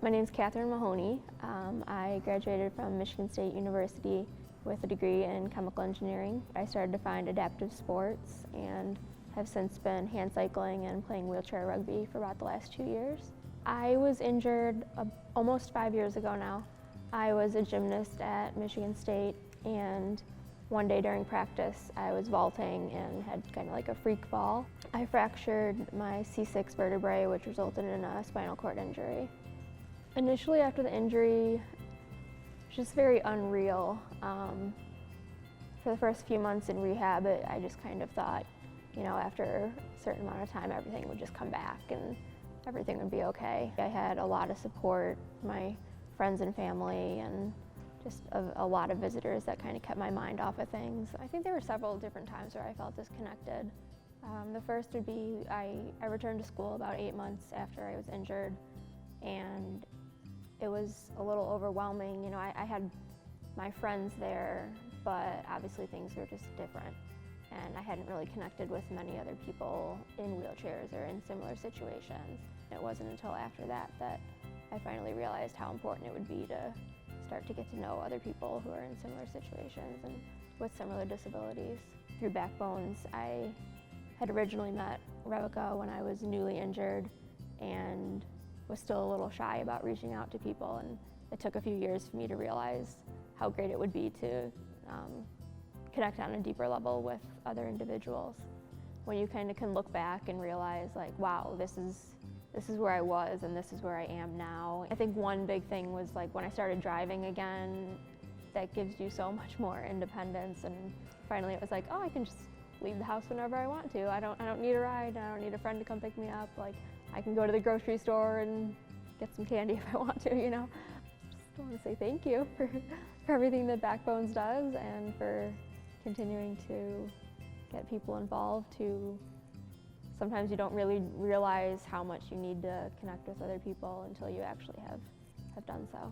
My name's Kathryn Mahoney. I graduated from Michigan State University with a degree in chemical engineering. I started to find adaptive sports and have since been hand cycling and playing wheelchair rugby for about the last 2 years. I was injured almost 5 years ago now. I was a gymnast at Michigan State, and one day during practice I was vaulting and had kind of like a freak fall. I fractured my C6 vertebrae, which resulted in a spinal cord injury. Initially after the injury, just very unreal. For the first few months in rehab, I just kind of thought, after a certain amount of time, everything would just come back and everything would be okay. I had a lot of support, my friends and family, and just a lot of visitors that kind of kept my mind off of things. I think there were several different times where I felt disconnected. The first would be I returned to school about 8 months after I was injured, and it was a little overwhelming. I had my friends there, but obviously things were just different. And I hadn't really connected with many other people in wheelchairs or in similar situations. It wasn't until after that I finally realized how important it would be to start to get to know other people who are in similar situations and with similar disabilities. Through Backbones, I had originally met Rebecca when I was newly injured and was still a little shy about reaching out to people, and it took a few years for me to realize how great it would be to connect on a deeper level with other individuals. When you kind of can look back and realize, like, wow, this is where I was and this is where I am now. I think one big thing was like when I started driving again, that gives you so much more independence, and finally it was like, oh, I can just leave the house whenever I want to. I don't need a ride, I don't need a friend to come pick me up. Like, I can go to the grocery store and get some candy if I want to, Just want to say thank you for everything that Backbones does and for continuing to get people involved who sometimes you don't really realize how much you need to connect with other people until you actually have done so.